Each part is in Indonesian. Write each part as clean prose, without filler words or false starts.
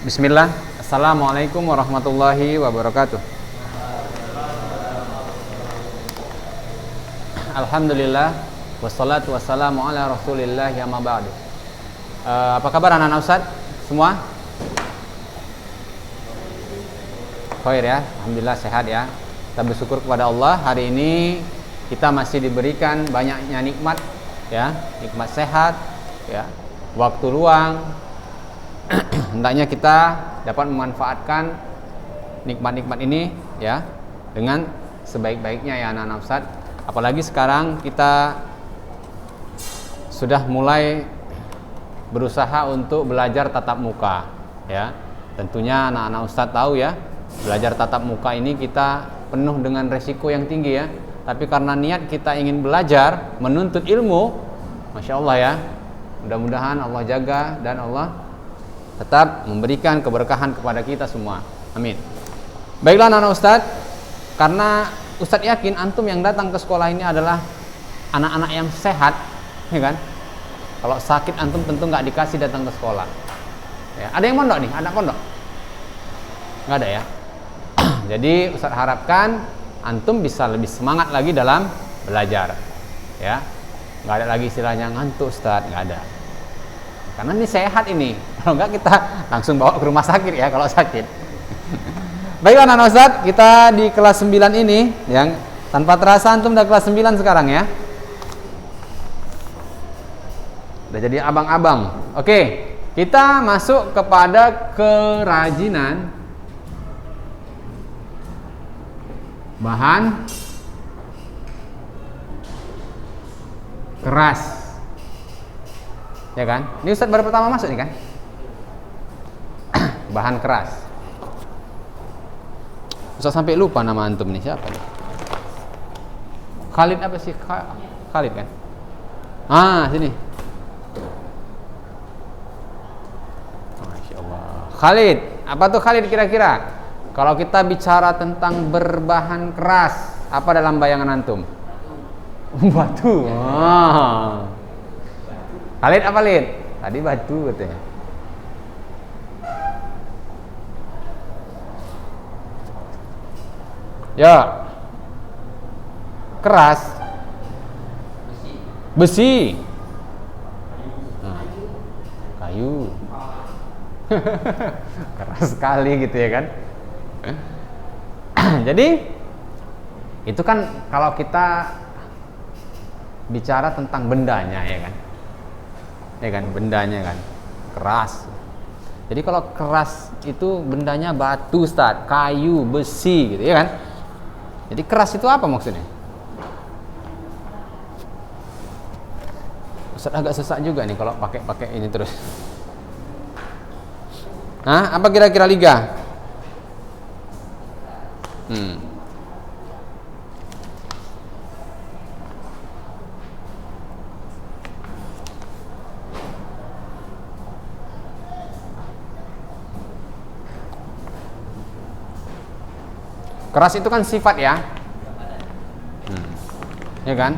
Bismillah. Assalamualaikum warahmatullahi wabarakatuh. Alhamdulillah wassalatu wassalamu ala Rasulillah ya ma ba'du. Apa kabar anak-anak Ustaz? Semua? Khair ya, alhamdulillah sehat ya. Kita bersyukur kepada Allah, hari ini kita masih diberikan banyaknya nikmat ya, nikmat sehat ya, waktu luang. Hendaknya kita dapat memanfaatkan nikmat-nikmat ini ya dengan sebaik-baiknya ya anak-anak Ustaz. Apalagi sekarang kita sudah mulai berusaha untuk belajar tatap muka ya. Tentunya anak-anak Ustaz tahu ya, belajar tatap muka ini kita penuh dengan resiko yang tinggi ya. Tapi karena niat kita ingin belajar, menuntut ilmu, Masya Allah ya, mudah-mudahan Allah jaga dan Allah tetap memberikan keberkahan kepada kita semua. Amin. Baiklah anak-anak Ustaz, karena Ustaz yakin antum yang datang ke sekolah ini adalah anak-anak yang sehat, ya kan? Kalau sakit antum tentu nggak dikasih datang ke sekolah. Ya, ada yang mondok nih, anak pondok? Nggak ada ya. Jadi Ustaz harapkan antum bisa lebih semangat lagi dalam belajar. Ya, nggak ada lagi istilahnya ngantuk Ustaz, nggak ada. Karena ini sehat ini. Kalau enggak kita langsung bawa ke rumah sakit ya kalau sakit. Baiklah anak Ustaz, kita di kelas 9 ini yang tanpa terasa antum udah kelas 9 sekarang ya. Udah jadi abang-abang. Oke, kita masuk kepada kerajinan bahan keras. Ya kan? Ini Ustaz baru pertama masuk nih kan? Bahan keras. Ustaz sampai lupa nama antum nih, siapa nih? Khalid apa sih? Khalid kan? Sini. Masya Allah. Khalid, apa tuh Khalid kira-kira? Kalau kita bicara tentang berbahan keras, apa dalam bayangan antum? Batu. Khalid apa Lid? Tadi batu katanya. Ya. Keras. Besi. Kayu. Keras sekali gitu ya kan. Jadi itu kan kalau kita bicara tentang bendanya ya kan. Ya kan, bendanya kan keras. Jadi kalau keras itu bendanya batu Ustaz, kayu, besi gitu ya kan. Jadi keras itu apa maksudnya? Ustaz agak sesak juga nih kalau pakai ini terus. Apa kira-kira Liga? Keras itu kan sifat ya. Ya kan?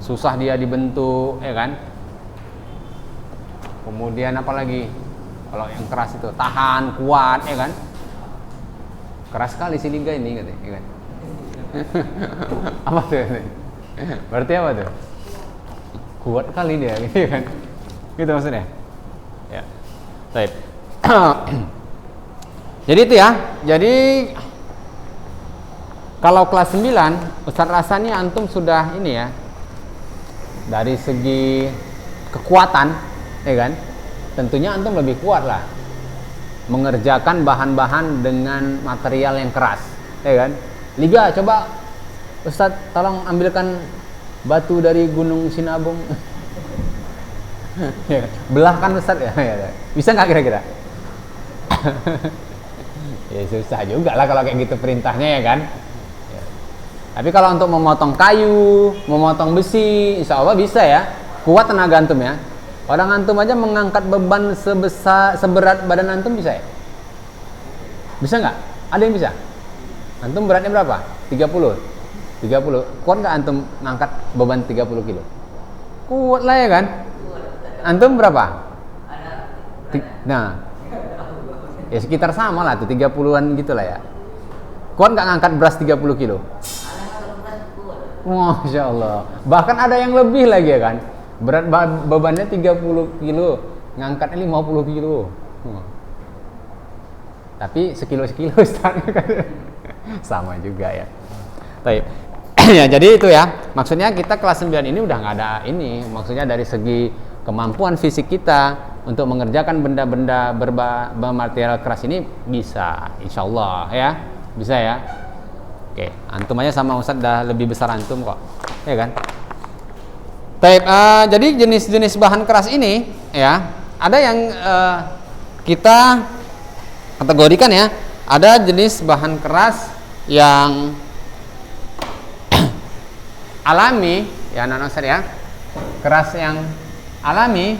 Susah dia dibentuk, ya kan? Kemudian apa lagi? Kalau yang keras itu tahan, kuat, ya kan? Keras sekali si Liga ini katanya, ya kan? Apa tuh? Berarti apa tuh? Kuat kali dia, gitu kan? Gitu maksudnya? Ya. Baik. Jadi itu ya. Jadi kalau kelas 9, Ustaz rasanya antum sudah ini ya, dari segi kekuatan, ya kan? Tentunya antum lebih kuat lah mengerjakan bahan-bahan dengan material yang keras, ya kan? Liga, coba Ustaz tolong ambilkan batu dari Gunung Sinabung. Ya kan? Belah kan Ustaz ya? Bisa nggak kira-kira? Ya susah juga lah kalau kayak gitu perintahnya ya kan? Tapi kalau untuk memotong kayu, memotong besi, insya Allah bisa ya. Kuat tenaga antum ya. Orang antum aja mengangkat beban seberat badan antum bisa ya? Bisa nggak? Ada yang bisa? Antum beratnya berapa? 30? 30. Kuat nggak antum ngangkat beban 30 kilo? Kuat lah ya kan? Antum berapa? Nah, Ya sekitar sama lah tuh 30-an gitu lah ya. Kuat nggak ngangkat beras 30 kilo? Masya Allah. Bahkan ada yang lebih lagi ya kan. Berat bebannya 30 kilo, ngangkatnya 50 kilo. Tapi sekilo-sekilo Ustaz. Sama juga ya. Baik. Ya, jadi itu ya. Maksudnya kita kelas 9 ini udah nggak ada ini. Maksudnya dari segi kemampuan fisik kita untuk mengerjakan benda-benda bermaterial keras ini bisa, insya Allah ya. Bisa ya. Oke, antum aja sama Ustaz dah lebih besar antum kok. Ya kan? Baik, jadi jenis-jenis bahan keras ini ya, ada yang kita kategorikan ya. Ada jenis bahan keras yang alami ya anak-anak Ustaz ya. Keras yang alami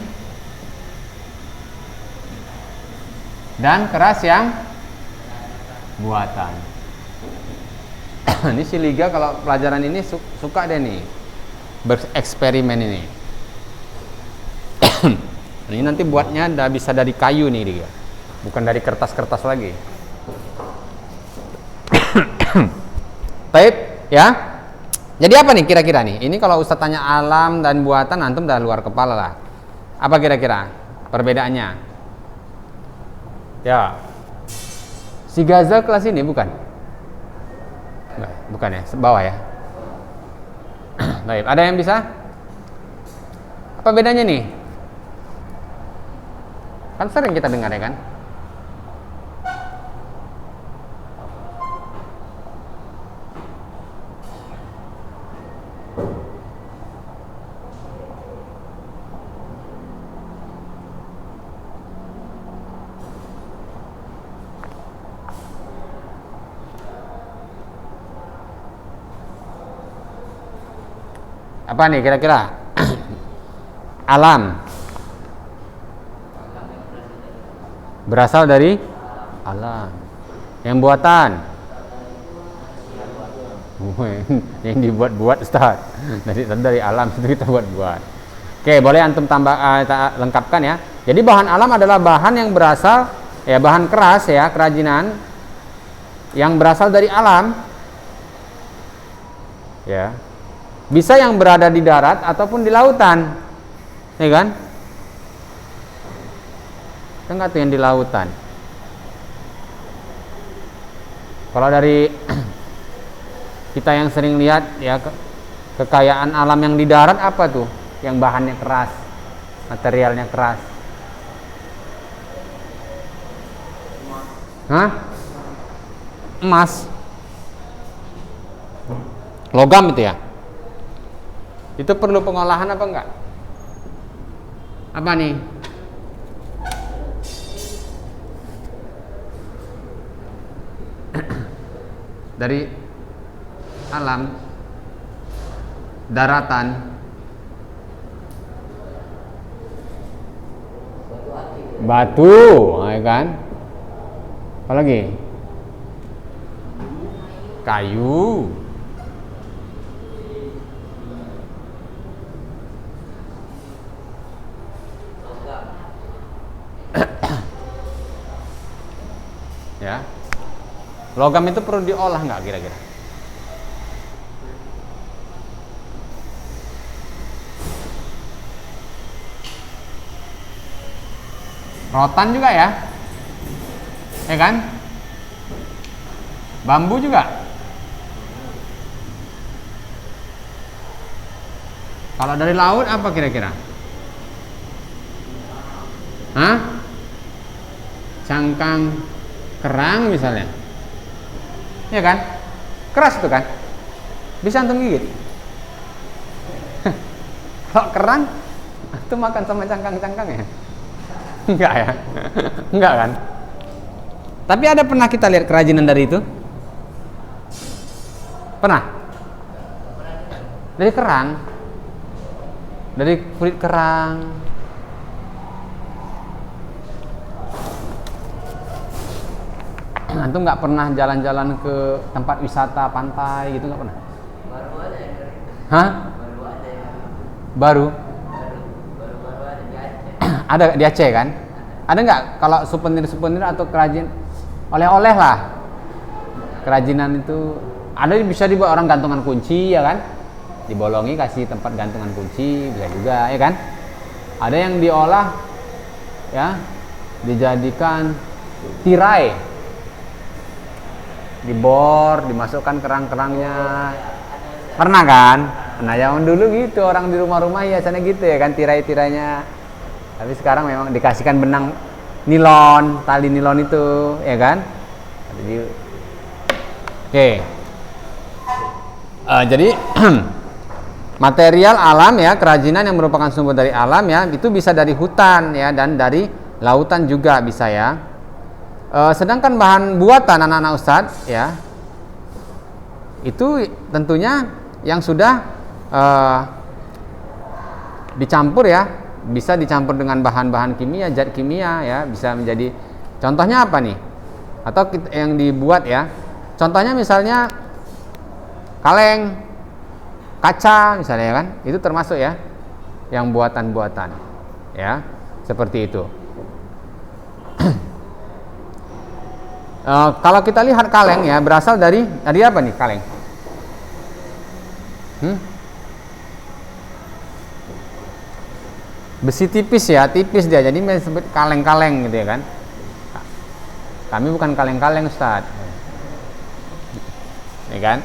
dan keras yang buatan. Ini si Liga kalau pelajaran ini suka deh nih bereksperimen ini. Ini nanti buatnya udah bisa dari kayu nih dia, bukan dari kertas-kertas lagi. Taib ya. Jadi apa nih kira-kira nih? Ini kalau Ustaz tanya alam dan buatan, antum udah luar kepala lah. Apa kira-kira perbedaannya? Ya, si Gaza kelas ini bukan? Bukan ya, bawah ya. Baik, ada yang bisa? Apa bedanya nih? Kan sering kita dengar ya kan? Apa nih kira-kira? Alam berasal dari alam. Yang buatan yang dibuat-buat Ustaz. Dari alam itu kita buat-buat. Oke, boleh antum tambah lengkapkan ya. Jadi bahan alam adalah bahan yang berasal ya, bahan keras ya, kerajinan yang berasal dari alam. Ya. Bisa yang berada di darat ataupun di lautan, ya kan? Enggak tuh yang di lautan. Kalau dari kita yang sering lihat ya kekayaan alam yang di darat apa tuh? Yang bahannya keras, materialnya keras. Hah? Emas. Logam itu ya? Itu perlu pengolahan apa enggak? Apa nih? Dari alam, daratan, batu, ya kan? Apa lagi? Kayu. Ya, logam itu perlu diolah nggak kira-kira? Rotan juga ya kan? Bambu juga. Kalau dari laut apa kira-kira? Hah? Cangkang kerang misalnya, ya kan? Keras itu kan? Bisa antum gigit? Kalau kerang, itu makan sama cangkang-cangkang ya? Enggak ya? Enggak kan? Tapi ada pernah kita lihat kerajinan dari itu? Pernah? Dari kerang? Dari kulit kerang? Antum nggak pernah jalan-jalan ke tempat wisata pantai gitu, nggak pernah? Baru ada ya? Hah? Baru ada ya? Baru? Baru ada di Aceh. Ada di Aceh kan? Ada nggak kalau souvenir atau kerajin oleh-oleh lah, kerajinan itu ada, bisa dibuat orang gantungan kunci ya kan, dibolongi kasih tempat gantungan kunci, bisa juga ya kan. Ada yang diolah ya, dijadikan tirai, dibor, dimasukkan kerang-kerangnya. Pernah kan? Nah, yang dulu gitu orang di rumah-rumah hiasannya gitu ya kan, tirai-tirainya. Tapi sekarang memang dikasihkan benang nilon, tali nilon itu, ya kan? Oke. Jadi material alam ya, kerajinan yang merupakan sumber dari alam ya, itu bisa dari hutan ya, dan dari lautan juga bisa ya. Sedangkan bahan buatan anak-anak Ustadz ya, itu tentunya yang sudah dicampur ya, bisa dicampur dengan bahan-bahan kimia, zat kimia ya, bisa menjadi, contohnya apa nih, atau yang dibuat ya, contohnya misalnya kaleng, kaca misalnya ya kan, itu termasuk ya yang buatan-buatan ya, seperti itu. Kalau kita lihat kaleng ya, berasal dari apa nih kaleng? Besi tipis ya, tipis dia, jadi disebut kaleng-kaleng gitu ya kan. Kami bukan kaleng-kaleng Ustadz, ya kan.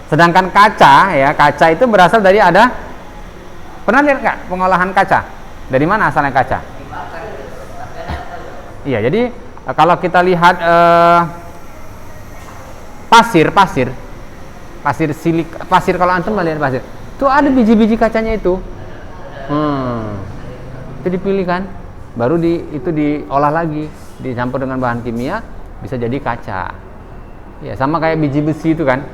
Sedangkan kaca ya, kaca itu berasal dari ada, pernah lihat nggak pengolahan kaca? Dari mana asalnya kaca? Iya, jadi kalau kita lihat pasir silik, pasir kalau antum melihat pasir, itu ada biji-biji kacanya itu. Itu dipilih kan, baru itu diolah lagi, dicampur dengan bahan kimia, bisa jadi kaca. Ya sama kayak biji besi itu kan,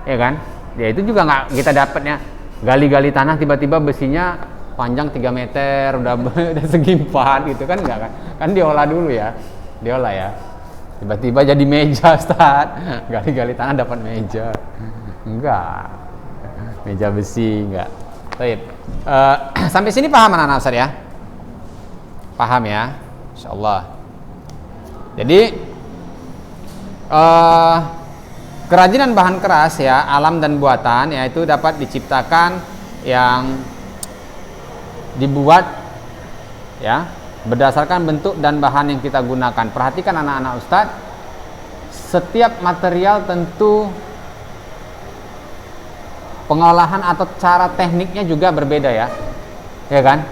ya kan? Ya itu juga nggak kita dapatnya gali-gali tanah tiba-tiba besinya panjang 3 meter, udah segi 4 gitu kan, enggak kan? Kan diolah dulu ya, diolah ya. Tiba-tiba jadi meja, Ustaz. Gali-gali tanah dapat meja. Enggak. Meja besi enggak. Baik. Sampai sini paham anak-anak Ustaz ya? Paham ya? Insyaallah. Jadi kerajinan bahan keras ya, alam dan buatan ya, itu dapat diciptakan yang dibuat ya berdasarkan bentuk dan bahan yang kita gunakan. Perhatikan anak-anak Ustadz, setiap material tentu pengolahan atau cara tekniknya juga berbeda ya, ya kan?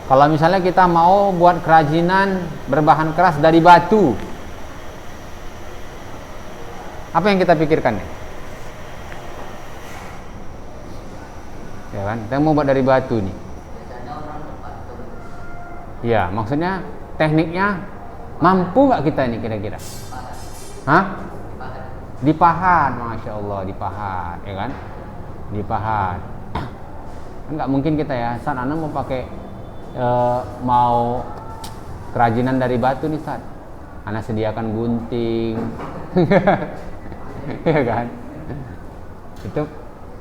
Kalau misalnya kita mau buat kerajinan berbahan keras dari batu, apa yang kita pikirkan nih? Ya kan? Kita mau buat dari batu nih. Ya, maksudnya tekniknya mampu nggak kita ini kira-kira? Hah? Dipahat, masya Allah, dipahat, ya kan? Dipahat. Kan nggak mungkin kita ya, San Ana mau pakai mau kerajinan dari batu nih, San. Ana sediakan gunting, ya kan? Itu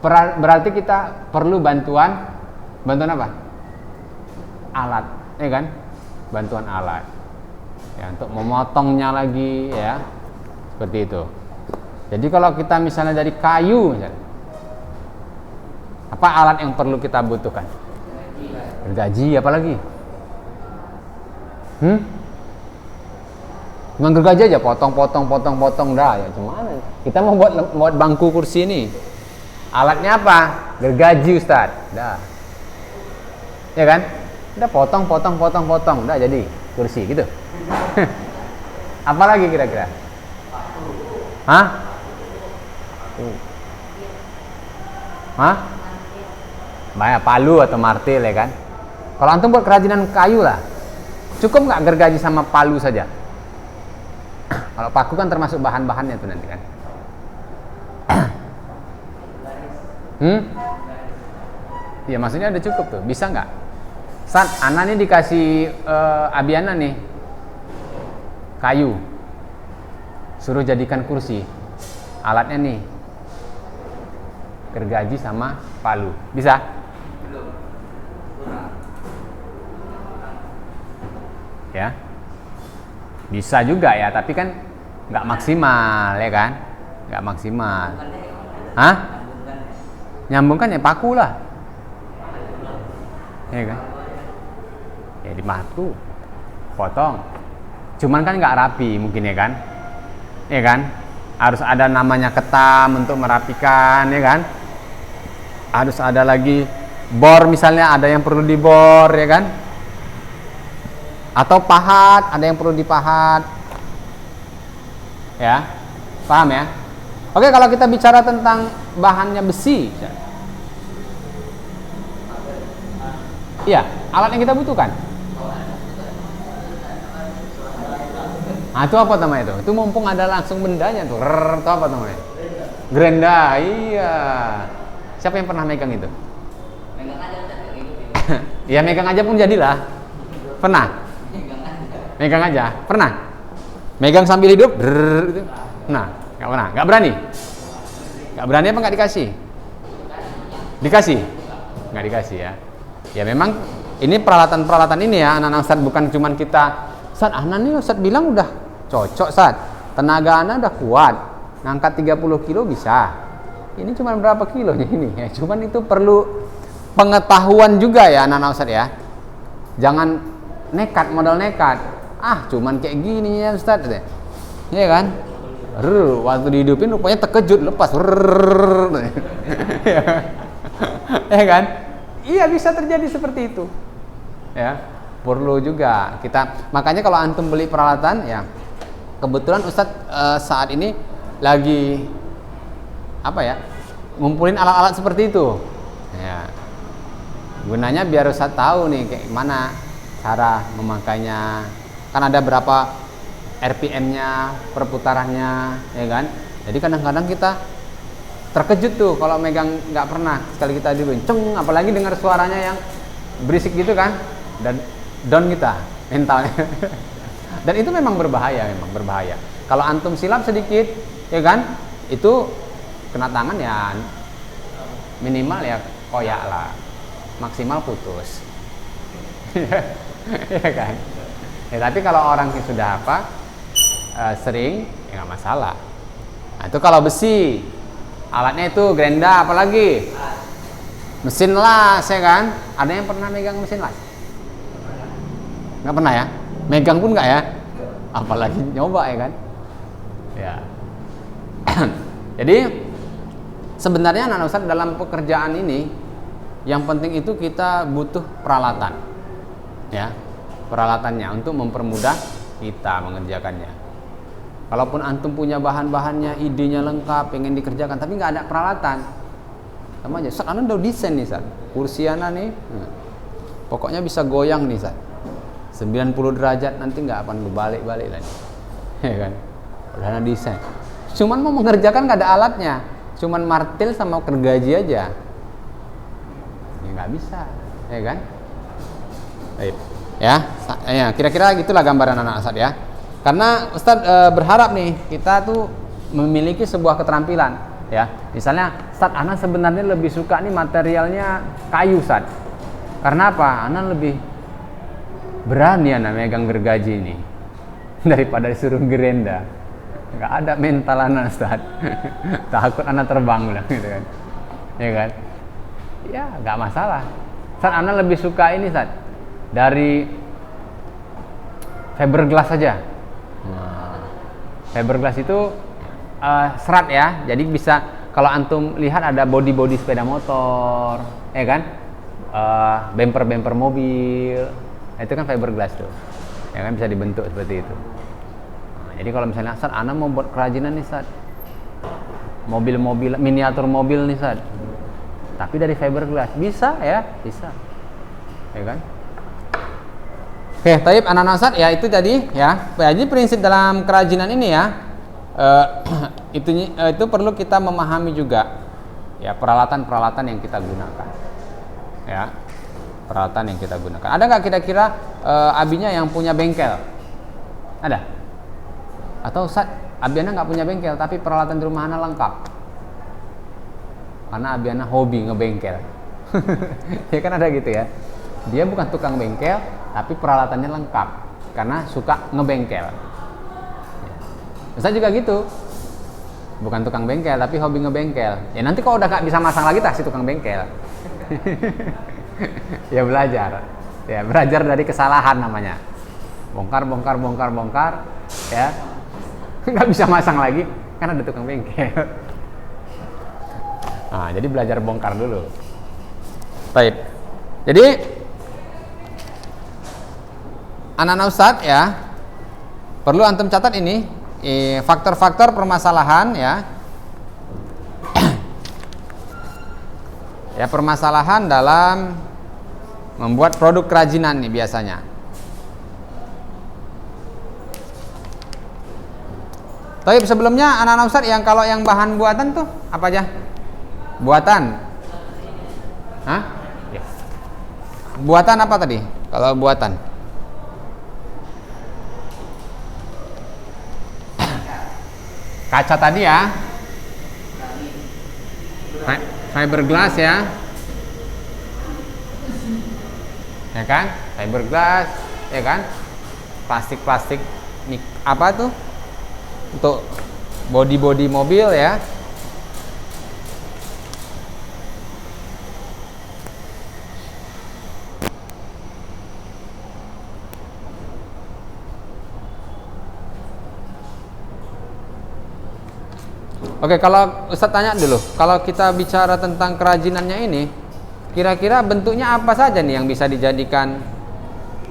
berarti kita perlu bantuan apa? Alat. Ya kan, bantuan alat ya untuk memotongnya lagi ya, seperti itu. Jadi kalau kita misalnya dari kayu misalnya, apa alat yang perlu kita butuhkan? Gergaji, apalagi? Cuma gergaji aja, potong dah ya, cuma kita mau buat bangku kursi ini, alatnya apa? Gergaji Ustaz, dah, ya kan? Udah potong, udah jadi kursi gitu. Apalagi kira-kira? Hah? Banyak palu atau martil ya kan? Kalau antum buat kerajinan kayu lah, cukup nggak gergaji sama palu saja? Kalau paku kan termasuk bahan-bahannya tuh nanti kan? Ya maksudnya udah cukup tuh, bisa nggak? San, Ana nih dikasih Abiana nih kayu, suruh jadikan kursi, alatnya nih gergaji sama palu, bisa? ya. Bisa juga ya, tapi kan nggak maksimal ya kan, nggak maksimal. Hah? Nyambungkan ya paku lah, ya kan? Ya dimatu, potong. Cuman kan nggak rapi mungkin ya kan, ya kan? Harus ada namanya ketam untuk merapikan, ya kan? Harus ada lagi bor misalnya, ada yang perlu dibor, ya kan? Atau pahat, ada yang perlu dipahat, ya, paham ya? Oke, kalau kita bicara tentang bahannya besi, iya, alat yang kita butuhkan. Nah, itu apa namanya itu? Itu mumpung ada langsung bendanya tuh, itu apa namanya? Gerenda, iya. Siapa yang pernah megang itu? Megang aja udah kayak gitu. Ya megang aja pun jadilah. Pernah? Megang aja, pernah? Megang sambil hidup, gitu. Nah, nggak pernah, nggak berani. Nggak berani apa nggak dikasih? Dikasih? Nggak dikasih ya. Ya memang ini peralatan-peralatan ini ya, anak-anak Ustadz, bukan cuman kita, Ustadz, anak nih Ustadz bilang udah cocok Ustadz, tenaga anak udah kuat, ngangkat 30 kilo bisa. Ini cuma berapa kilonya ini? Ya, cuman itu perlu pengetahuan juga ya anak-anak Ustadz ya. Jangan nekat, modal nekat. Ah, cuman kayak gini ya Ustadz, ya kan? Waktu dihidupin rupanya terkejut, lepas. Ya kan? Iya, bisa terjadi seperti itu. Ya, perlu juga kita. Makanya kalau antum beli peralatan, ya kebetulan Ustadz saat ini lagi apa ya? Ngumpulin alat-alat seperti itu. Ya. Gunanya biar Ustadz tahu nih kayak gimana cara memakainya. Kan ada berapa RPM-nya, perputarannya, ya kan? Jadi kadang-kadang kita terkejut tuh kalau megang, nggak pernah sekali kita dulu, ceng, apalagi dengar suaranya yang berisik gitu kan, dan down kita mentalnya. Dan itu memang berbahaya, Kalau antum silap sedikit, ya kan, itu kena tangan ya minimal ya koyak lah, maksimal putus. Ya kan? Ya, tapi kalau orang yang sudah sering, ya nggak masalah. Nah, itu kalau besi, alatnya itu gerenda, apalagi mesin las, ya kan? Ada yang pernah megang mesin las? Nggak pernah ya? Megang pun nggak ya? Apalagi nyoba, ya kan? Ya. Jadi sebenarnya anak Ustadz dalam pekerjaan ini yang penting itu kita butuh peralatan, ya, peralatannya untuk mempermudah kita mengerjakannya. Kalaupun antum punya bahan-bahannya, idenya lengkap, pengen dikerjakan, tapi nggak ada peralatan, sama aja. Anda udah desain nih, Sat. Kursi Anda nih, pokoknya bisa goyang nih, Sat. 90 derajat nanti nggak akan berbalik-balik lagi, ya kan? Udah Anda desain. Cuman mau mengerjakan nggak ada alatnya, cuman martil sama gergaji aja, ya nggak bisa, ya kan? Baik. Ya, kira-kira gitulah gambaran anak Ustadz ya. Karena Ustadz berharap nih kita tuh memiliki sebuah keterampilan, ya. Misalnya Ustadz, Ana sebenarnya lebih suka nih materialnya kayu, Ustadz. Karena apa? Ana lebih berani Ana megang gergaji ini daripada disuruh gerenda. Nggak ada mental Ana, Ustadz. Takut Ana terbang lah, gitu kan. Ya kan? Ya, nggak masalah. Ustadz, Ana lebih suka ini, Ustadz, dari fiberglass saja. Nah, fiberglass itu serat ya, jadi bisa kalau antum lihat ada body sepeda motor, ya kan, bumper mobil, itu kan fiberglass tuh, ya kan, bisa dibentuk seperti itu. Nah, jadi kalau misalnya Ustadz, Ana mau buat kerajinan nih, Ustadz, mobil miniatur mobil nih, Ustadz, tapi dari fiberglass, bisa ya, bisa, ya kan. Oke, taib anak-anak Ustadz, ya itu tadi ya. Jadi prinsip dalam kerajinan ini ya, itu perlu kita memahami juga ya peralatan-peralatan yang kita gunakan. Ya, peralatan yang kita gunakan. Ada nggak kira-kira abinya yang punya bengkel? Ada? Atau Ustadz, abiana nggak punya bengkel tapi peralatan di rumah Ana lengkap? Karena abiana hobi ngebengkel. Ya kan ada gitu ya. Dia bukan tukang bengkel, tapi peralatannya lengkap. karena suka ngebengkel. Ustaz juga gitu, bukan tukang bengkel tapi hobi ngebengkel. Ya nanti kalau udah gak bisa masang lagi tak si tukang bengkel. Ya belajar, ya belajar dari kesalahan namanya. Bongkar, ya nggak bisa masang lagi karena ada tukang bengkel. Nah, jadi belajar bongkar dulu. Baik. Jadi anak-anak Ustadz ya, perlu antum catat ini faktor-faktor permasalahan ya. Ya, permasalahan dalam membuat produk kerajinan nih biasanya. Tapi sebelumnya anak-anak Ustadz yang kalau yang bahan buatan tuh apa aja? Buatan. Hah? Ya. Buatan apa tadi? Kalau buatan. Kaca tadi ya. Fiberglass ya. Ya kan? Fiberglass, ya kan? Plastik apa tuh? Untuk body mobil ya. Oke, kalau Ustadz tanya dulu, kalau kita bicara tentang kerajinannya ini, kira-kira bentuknya apa saja nih yang bisa dijadikan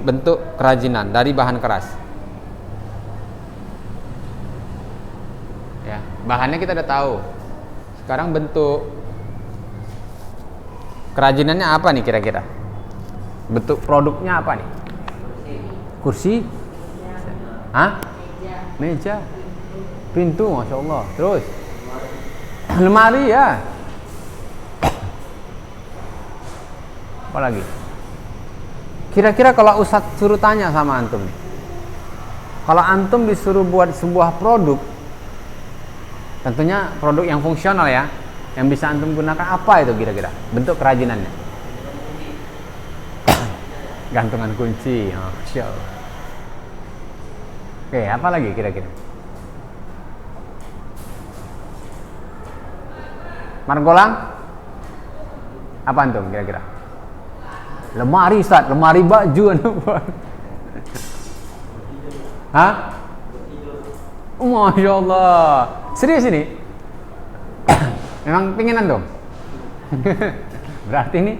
bentuk kerajinan dari bahan keras? Ya, bahannya kita udah tahu. Sekarang bentuk kerajinannya apa nih kira-kira? Bentuk produknya apa nih? Kursi? Hah? Meja. Pintu, masya Allah. Terus? Lemari ya. Apa lagi? Kira-kira kalau Ustadz suruh tanya sama antum nih, kalau antum disuruh buat sebuah produk, tentunya produk yang fungsional ya, yang bisa antum gunakan, apa itu kira-kira bentuk kerajinannya? Gantungan kunci. Oh, masya Allah. Oke, apa lagi kira-kira? Margolang? Apa antum kira-kira? Lemari Ustaz, lemari baju. Hah? Masya Allah. Serius ini? Memang pingin antum? Berarti ini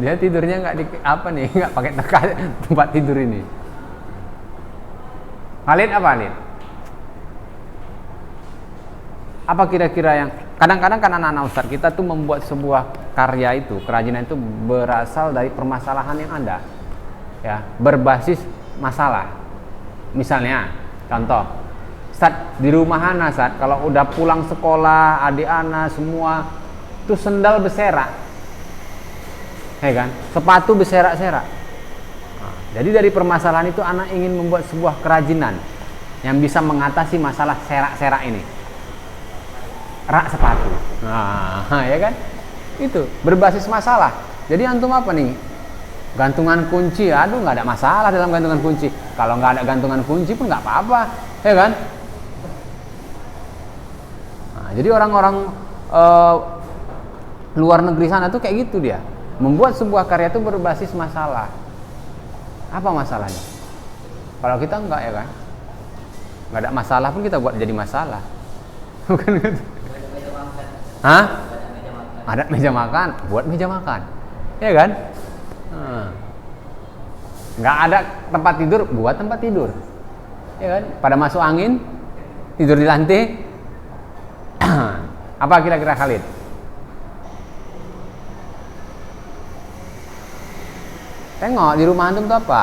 dia tidurnya nggak di apa nih, nggak pakai tempat tidur ini. Khalid apa Khalid? Apa kira-kira yang kadang-kadang kan anak-anak Ustaz kita tuh membuat sebuah karya itu, kerajinan itu berasal dari permasalahan yang ada, ya, berbasis masalah. Misalnya, contoh, Ustaz di rumah ana Ustaz, kalau udah pulang sekolah, adik ana semua tuh sendal berserak, ya kan, sepatu berserak-serak. Nah, jadi dari permasalahan itu anak ingin membuat sebuah kerajinan yang bisa mengatasi masalah serak-serak ini. Rak sepatu, nah ya kan, itu berbasis masalah. Jadi antum apa nih, gantungan kunci, aduh nggak ada masalah dalam gantungan kunci. Kalau nggak ada gantungan kunci pun nggak apa-apa, ya kan. Nah, jadi orang-orang luar negeri sana tuh kayak gitu, dia membuat sebuah karya itu berbasis masalah. Apa masalahnya? Kalau kita enggak, ya kan, nggak ada masalah pun kita buat jadi masalah, bukan gitu? Hah? Ada meja makan, buat meja makan, ya kan? Nggak ada tempat tidur, buat tempat tidur, ya kan? Pada masuk angin, tidur di lantai. Apa kira-kira Khalid? Tengok di rumah antum tuh apa?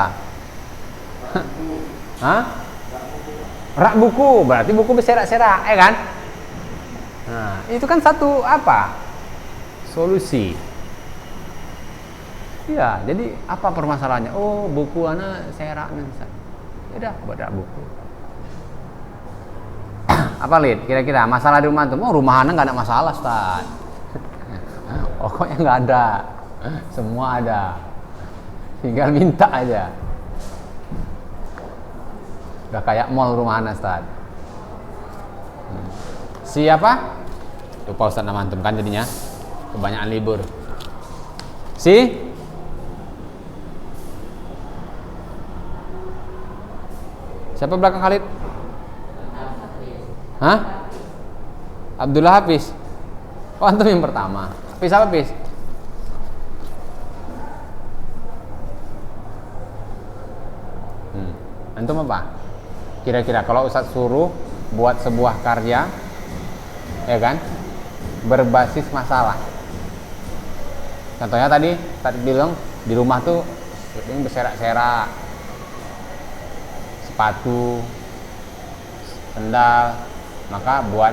Hah? Rak buku, berarti buku berserak-serak, ya kan? Nah, itu kan satu apa? Solusi. Iya, jadi apa permasalahannya? Oh, buku anak serak nih. Ya udah, buat rak buku. Apa Lid? Kira-kira masalah di rumah tuh? Oh, rumah anak nggak ada masalah, Ustaz. Pokoknya nggak ada. Semua ada. Tinggal minta aja. Udah kayak mall rumah Ana, Ustaz. Siapa? Lupa Ustaz nama antum kan jadinya. Kebanyakan libur. Siapa belakang Khalid? Hah? Abdullah Hafiz. Oh, antum yang pertama. Hafiz apa, Hafiz? Antum apa? Kira-kira kalau Ustaz suruh buat sebuah karya, ya kan, berbasis masalah. Contohnya tadi bilang di rumah tuh ini berserak-serak, sepatu, sendal, maka buat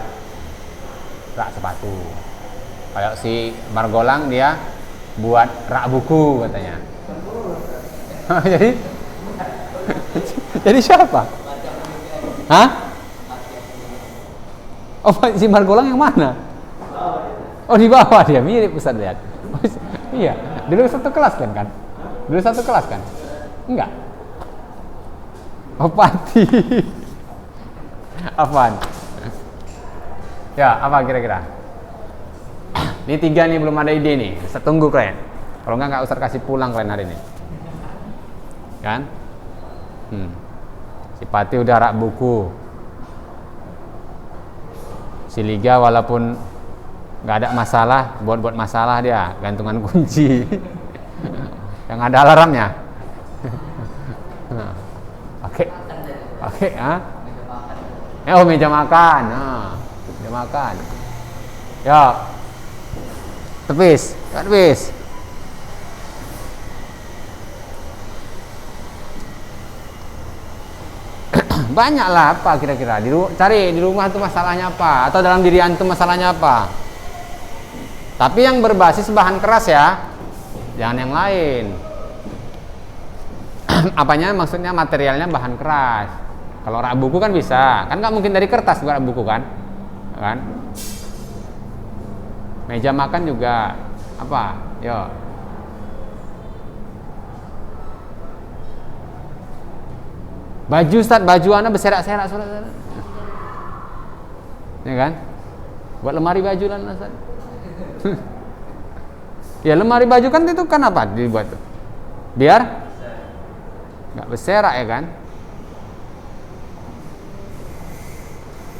rak sepatu. Kalau si Margolang dia buat rak buku katanya. Jadi siapa? Hah? Oh, si Margolang yang mana? Oh, di bawah dia, mirip Ustaz lihat. Oh, iya, dulu satu kelas kan? Dulu satu kelas kan? Enggak. Oh, Pati. Apaan? Ya, apa kira-kira? Ini 3 nih belum ada ide nih. Ustaz tunggu kalian. Kalau enggak Ustaz kasih pulang kalian hari ini. Kan? Si Pati udah rak buku. Si Liga walaupun nggak ada masalah, buat masalah dia, gantungan kunci. Yang ada alarmnya. Oke, oh meja makan. Meja makan. Ya, tepis. Banyaklah apa kira-kira cari di rumah itu masalahnya apa, atau dalam diri antum masalahnya apa. Tapi yang berbasis bahan keras ya, jangan yang lain. Apanya maksudnya materialnya bahan keras. Kalau rak buku kan bisa, kan nggak mungkin dari kertas rak buku kan. Meja makan juga apa? Yo. Baju Ustaz, baju Anda berserak-serak ya kan? Buat lemari baju lah Ustaz. Ya lemari baju kan itu kan apa dibuat tuh? Biar nggak berserak ya kan?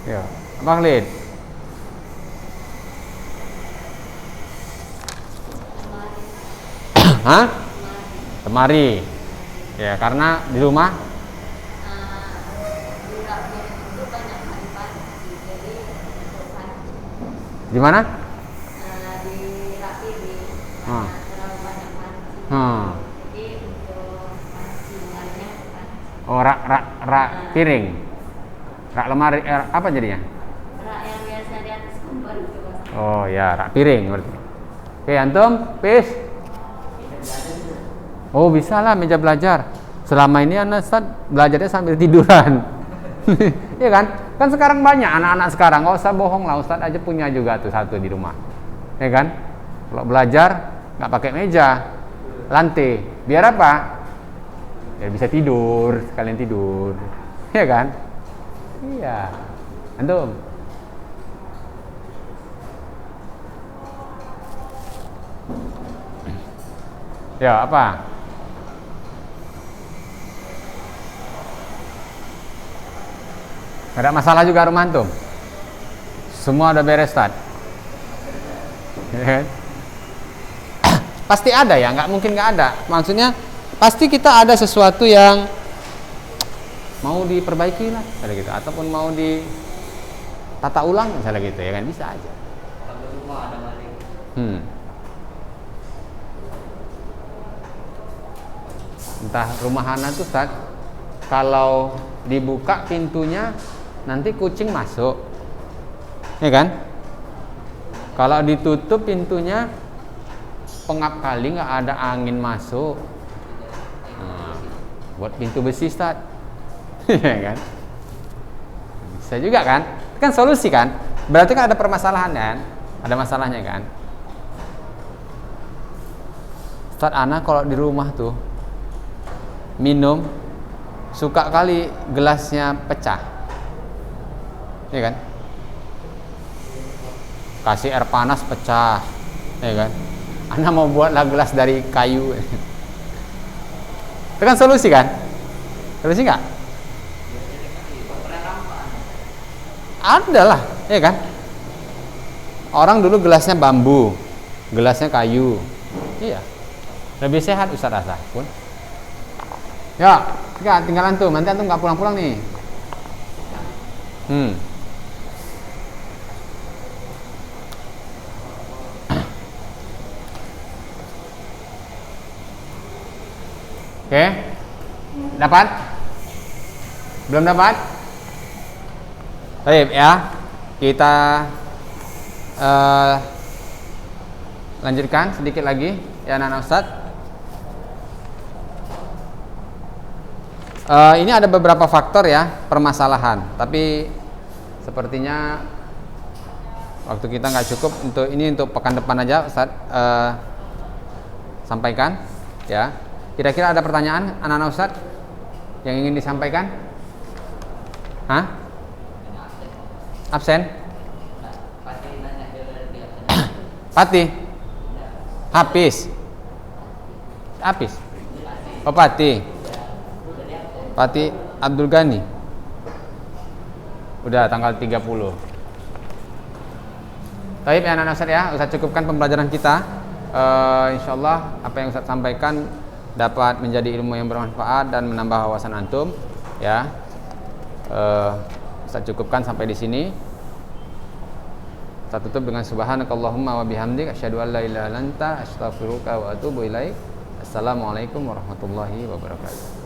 Ya, apa Khalid? Hah? Lemari. Ya, karena di rumah di mana? Di rak piring. Terlalu banyak panci. Jadi untuk pancingannya kan. Oh, rak piring. Rak lemari apa jadinya? Rak yang biasa di atas kompor itu. Oh ya, rak piring berarti. Oke, antum, Pis. Oh, bisa lah meja belajar. Selama ini anak Ustaz belajarnya sambil tiduran. Iya kan? Kan sekarang banyak anak-anak sekarang, nggak usah bohong lah, Ustaz aja punya juga tuh satu di rumah. Ya kan? Kalau belajar nggak pakai meja, lantai. Biar apa? Biar bisa tidur, sekalian tidur. Ya kan? Iya. Antum? Ya, apa? Ada masalah juga rumah antum? Semua udah beres, Ustaz? Pasti ada ya, nggak mungkin nggak ada. Maksudnya pasti kita ada sesuatu yang mau diperbaiki lah, misalnya gitu, ataupun mau ditata ulang, misalnya gitu, ya kan bisa aja. Kalau rumah ada maling. Entah rumah Hana tuh, Ustaz, kalau dibuka pintunya nanti kucing masuk, ya kan? Kalau ditutup pintunya pengap kali nggak ada angin masuk. Buat pintu besi, Ustaz. Ya kan? Bisa juga kan? Kan solusi kan? Berarti kan ada permasalahan kan? Ada masalahnya kan? Ustaz, ana kalau di rumah tuh minum suka kali gelasnya pecah, ya kan? Kasih air panas pecah, ya kan? Anda mau buatlah gelas dari kayu. Itu kan solusi kan? Solusi nggak? Ada lah, ya kan? Orang dulu gelasnya bambu, gelasnya kayu, iya. Lebih sehat Ustaz Asa pun. Ya, tinggal antum. Nanti antum nggak pulang-pulang nih. Oke, dapat? Belum dapat? Baik ya, kita lanjutkan sedikit lagi ya anak-anak Ustaz. Ini ada beberapa faktor ya permasalahan, tapi sepertinya waktu kita nggak cukup untuk ini, untuk pekan depan aja Ustaz sampaikan ya. Kira-kira ada pertanyaan anak-anak Ustaz yang ingin disampaikan? Hah? Absen? Pati? Habis? Oh Pati? Pati Abdul Ghani? Udah tanggal 30. Baik ya anak-anak Ustaz ya, Ustaz cukupkan pembelajaran kita. Insyaallah apa yang Ustaz sampaikan dapat menjadi ilmu yang bermanfaat dan menambah wawasan antum ya. Ustaz cukupkan sampai di sini. Kita tutup dengan subhanakallahumma wa bihamdik asyhadu an la ilaha illa anta astaghfiruka wa atubu ilaik. Assalamualaikum warahmatullahi wabarakatuh.